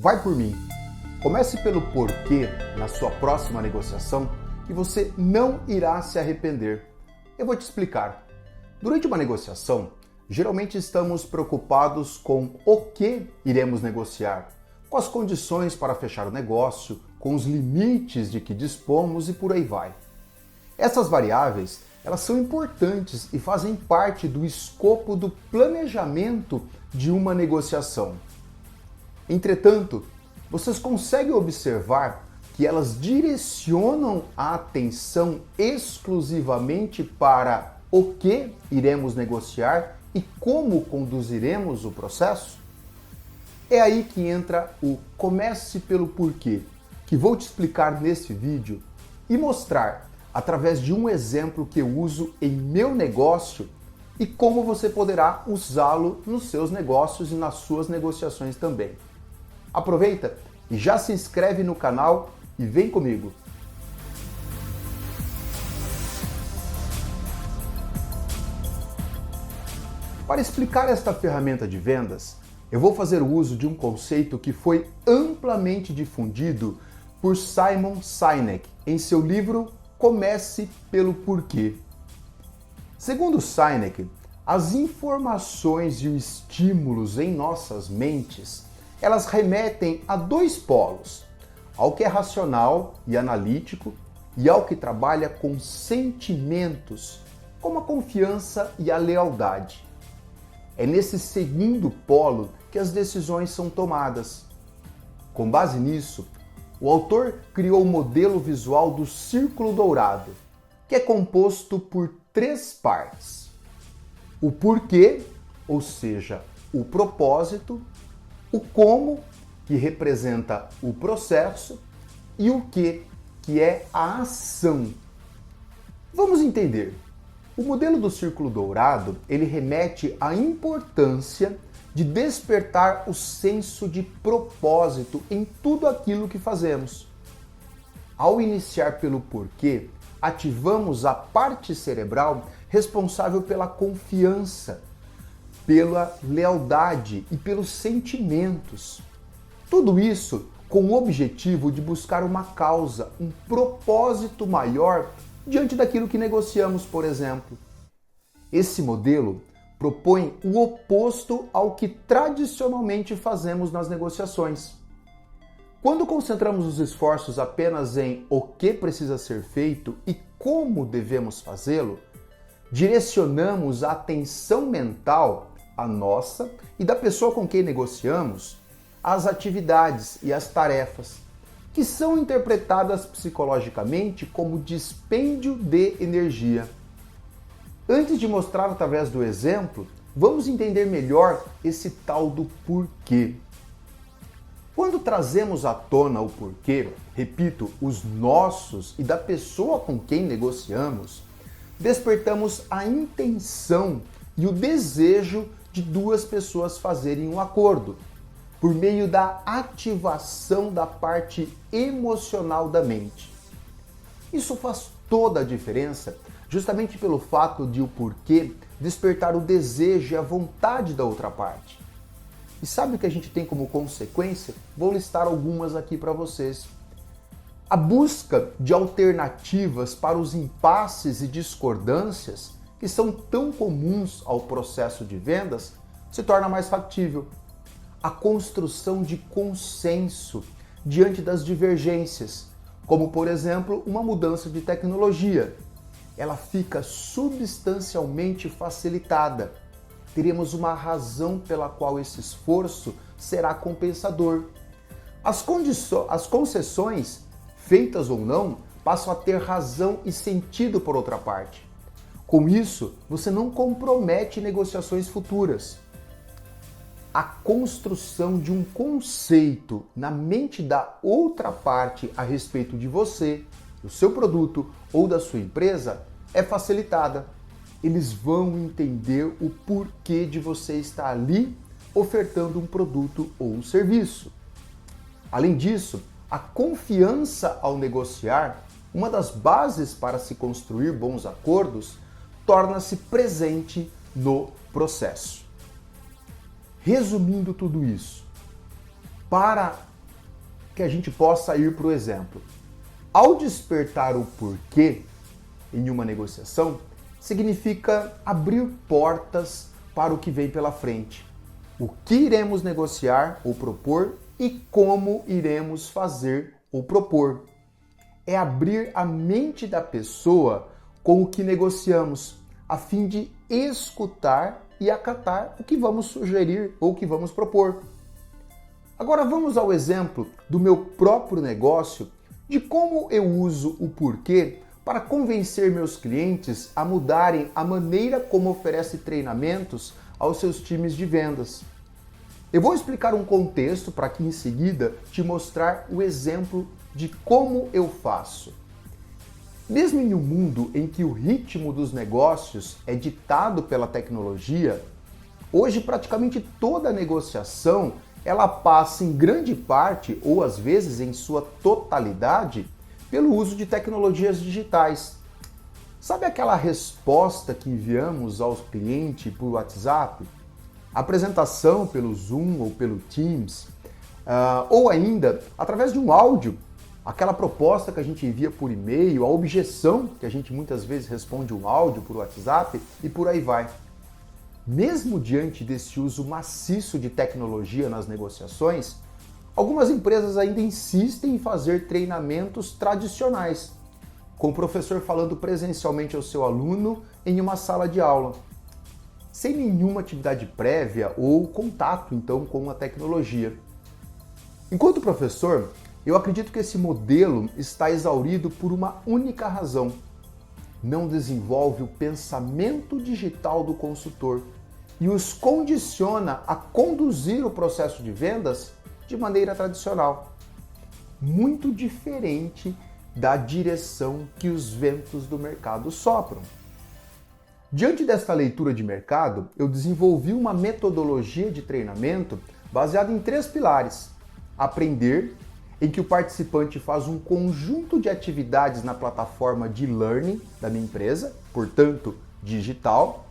Vai por mim. Comece pelo porquê na sua próxima negociação que você não irá se arrepender. Eu vou te explicar. Durante uma negociação, geralmente estamos preocupados com o que iremos negociar, com as condições para fechar o negócio, com os limites de que dispomos e por aí vai. Essas variáveis, elas são importantes e fazem parte do escopo do planejamento de uma negociação. Entretanto, vocês conseguem observar que elas direcionam a atenção exclusivamente para o que iremos negociar e como conduziremos o processo? É aí que entra o Comece pelo Porquê, que vou te explicar nesse vídeo e mostrar através de um exemplo que eu uso em meu negócio e como você poderá usá-lo nos seus negócios e nas suas negociações também. Aproveita e já se inscreve no canal e vem comigo. Para explicar esta ferramenta de vendas, eu vou fazer uso de um conceito que foi amplamente difundido por Simon Sinek em seu livro Comece pelo Porquê. Segundo Sinek, as informações e os estímulos em nossas mentes elas remetem a dois polos, ao que é racional e analítico e ao que trabalha com sentimentos, como a confiança e a lealdade. É nesse segundo polo que as decisões são tomadas. Com base nisso, o autor criou o modelo visual do círculo dourado, que é composto por três partes. O porquê, ou seja, o propósito, o como, que representa o processo, e o que é a ação. Vamos entender. O modelo do círculo dourado, ele remete à importância de despertar o senso de propósito em tudo aquilo que fazemos. Ao iniciar pelo porquê, ativamos a parte cerebral responsável pela confiança, pela lealdade e pelos sentimentos. Tudo isso com o objetivo de buscar uma causa, um propósito maior diante daquilo que negociamos, por exemplo. Esse modelo propõe o oposto ao que tradicionalmente fazemos nas negociações. Quando concentramos os esforços apenas em o que precisa ser feito e como devemos fazê-lo, direcionamos a atenção mental, a nossa e da pessoa com quem negociamos, às atividades e às tarefas, que são interpretadas psicologicamente como dispêndio de energia. Antes de mostrar através do exemplo, vamos entender melhor esse tal do porquê. Quando trazemos à tona o porquê, repito, os nossos e da pessoa com quem negociamos, despertamos a intenção e o desejo de duas pessoas fazerem um acordo, por meio da ativação da parte emocional da mente. Isso faz toda a diferença, justamente pelo fato de o porquê despertar o desejo e a vontade da outra parte. E sabe o que a gente tem como consequência? Vou listar algumas aqui para vocês. A busca de alternativas para os impasses e discordâncias, que são tão comuns ao processo de vendas, se torna mais factível. A construção de consenso diante das divergências, como por exemplo uma mudança de tecnologia. Ela fica substancialmente facilitada. Teremos uma razão pela qual esse esforço será compensador. As concessões, feitas ou não, passam a ter razão e sentido por outra parte. Com isso, você não compromete negociações futuras. A construção de um conceito na mente da outra parte a respeito de você, do seu produto ou da sua empresa é facilitada. Eles vão entender o porquê de você estar ali ofertando um produto ou um serviço. Além disso, a confiança ao negociar, uma das bases para se construir bons acordos, torna-se presente no processo. Resumindo tudo isso, para que a gente possa ir para o exemplo. Ao despertar o porquê em uma negociação, significa abrir portas para o que vem pela frente. O que iremos negociar ou propor e como iremos fazer ou propor. É abrir a mente da pessoa com o que negociamos, a fim de escutar e acatar o que vamos sugerir ou o que vamos propor. Agora vamos ao exemplo do meu próprio negócio, de como eu uso o porquê para convencer meus clientes a mudarem a maneira como oferece treinamentos aos seus times de vendas. Eu vou explicar um contexto para que em seguida te mostrar o exemplo de como eu faço. Mesmo em um mundo em que o ritmo dos negócios é ditado pela tecnologia, hoje praticamente toda negociação ela passa em grande parte, ou às vezes em sua totalidade, pelo uso de tecnologias digitais. Sabe aquela resposta que enviamos ao cliente por WhatsApp? Apresentação pelo Zoom ou pelo Teams? Ou ainda, através de um áudio, aquela proposta que a gente envia por e-mail, a objeção que a gente muitas vezes responde um áudio por WhatsApp e por aí vai. Mesmo diante desse uso maciço de tecnologia nas negociações, algumas empresas ainda insistem em fazer treinamentos tradicionais, com o professor falando presencialmente ao seu aluno em uma sala de aula, sem nenhuma atividade prévia ou contato então com a tecnologia. Enquanto professor, eu acredito que esse modelo está exaurido por uma única razão: não desenvolve o pensamento digital do consultor e os condiciona a conduzir o processo de vendas de maneira tradicional, muito diferente da direção que os ventos do mercado sopram. Diante desta leitura de mercado, eu desenvolvi uma metodologia de treinamento baseada em 3 pilares: aprender, em que o participante faz um conjunto de atividades na plataforma de learning da minha empresa, portanto, digital;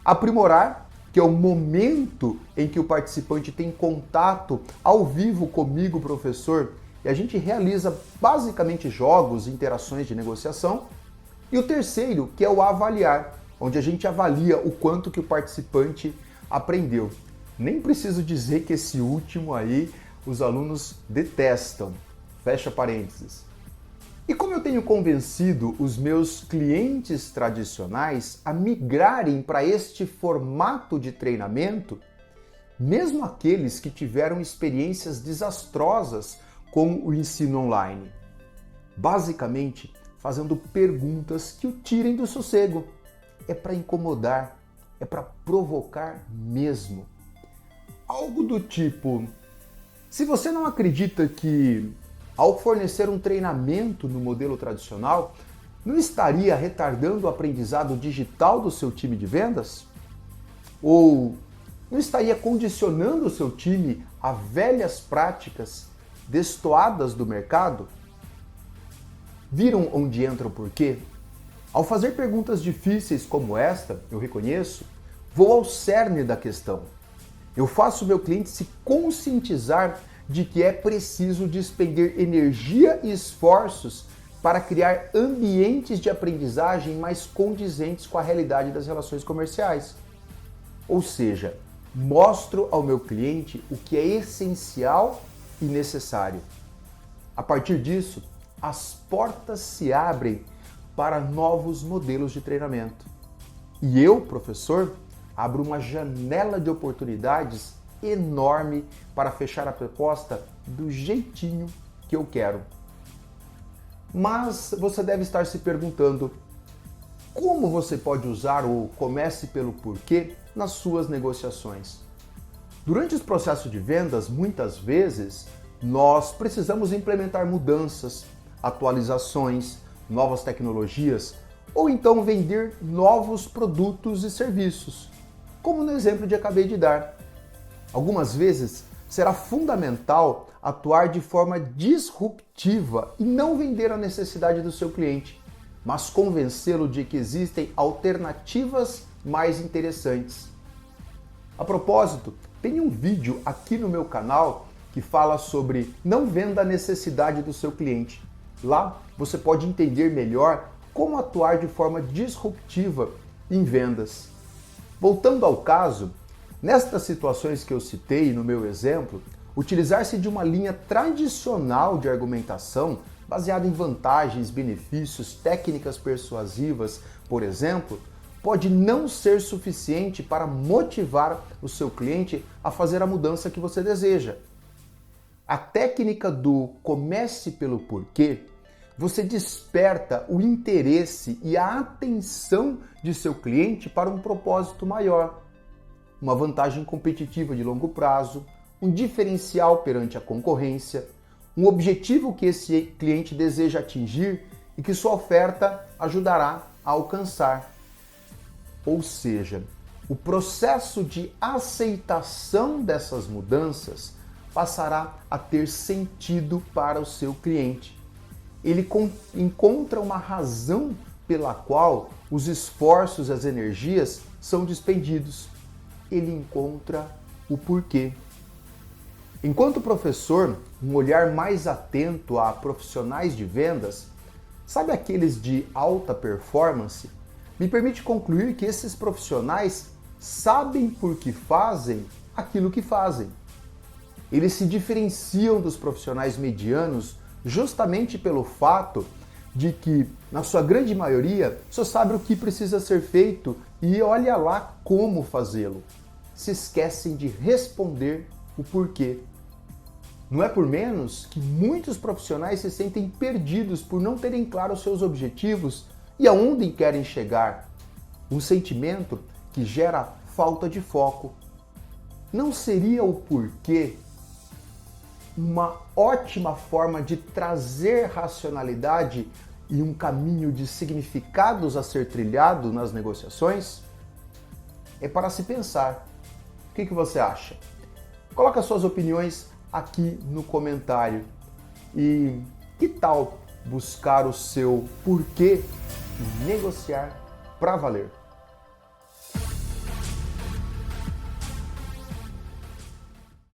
aprimorar, que é o momento em que o participante tem contato ao vivo comigo, professor, e a gente realiza basicamente jogos e interações de negociação; e o terceiro, que é o avaliar, onde a gente avalia o quanto que o participante aprendeu. Nem preciso dizer que esse último aí os alunos detestam. Fecha parênteses. E como eu tenho convencido os meus clientes tradicionais a migrarem para este formato de treinamento, mesmo aqueles que tiveram experiências desastrosas com o ensino online? Basicamente, fazendo perguntas que o tirem do sossego. É para incomodar, é para provocar mesmo. Algo do tipo: se você não acredita que, ao fornecer um treinamento no modelo tradicional, não estaria retardando o aprendizado digital do seu time de vendas? Ou não estaria condicionando o seu time a velhas práticas destoadas do mercado? Viram onde entra o porquê? Ao fazer perguntas difíceis como esta, eu reconheço, vou ao cerne da questão. Eu faço o meu cliente se conscientizar de que é preciso despender energia e esforços para criar ambientes de aprendizagem mais condizentes com a realidade das relações comerciais. Ou seja, mostro ao meu cliente o que é essencial e necessário. A partir disso, as portas se abrem para novos modelos de treinamento. E eu, professor, abro uma janela de oportunidades enorme para fechar a proposta do jeitinho que eu quero. Mas você deve estar se perguntando: como você pode usar o comece pelo porquê nas suas negociações? Durante os processos de vendas, muitas vezes, nós precisamos implementar mudanças, atualizações, novas tecnologias, ou então vender novos produtos e serviços, como no exemplo que acabei de dar. Algumas vezes será fundamental atuar de forma disruptiva e não vender a necessidade do seu cliente, mas convencê-lo de que existem alternativas mais interessantes. A propósito, tem um vídeo aqui no meu canal que fala sobre não venda a necessidade do seu cliente. Lá você pode entender melhor como atuar de forma disruptiva em vendas. Voltando ao caso, nestas situações que eu citei no meu exemplo, utilizar-se de uma linha tradicional de argumentação baseada em vantagens, benefícios, técnicas persuasivas, por exemplo, pode não ser suficiente para motivar o seu cliente a fazer a mudança que você deseja. A técnica do comece pelo porquê, você desperta o interesse e a atenção de seu cliente para um propósito maior, uma vantagem competitiva de longo prazo, um diferencial perante a concorrência, um objetivo que esse cliente deseja atingir e que sua oferta ajudará a alcançar. Ou seja, o processo de aceitação dessas mudanças passará a ter sentido para o seu cliente. Ele encontra uma razão pela qual os esforços e as energias são despendidos. Ele encontra o porquê. Enquanto professor, um olhar mais atento a profissionais de vendas, sabe aqueles de alta performance, me permite concluir que esses profissionais sabem por que fazem aquilo que fazem. Eles se diferenciam dos profissionais medianos justamente pelo fato de que, na sua grande maioria, só sabe o que precisa ser feito e olha lá como fazê-lo. Se esquecem de responder o porquê. Não é por menos que muitos profissionais se sentem perdidos por não terem claro os seus objetivos e aonde querem chegar. Um sentimento que gera falta de foco. Não seria o porquê uma ótima forma de trazer racionalidade e um caminho de significados a ser trilhado nas negociações? É para se pensar. O que você acha? Coloque as suas opiniões aqui no comentário. E que tal buscar o seu porquê e negociar para valer?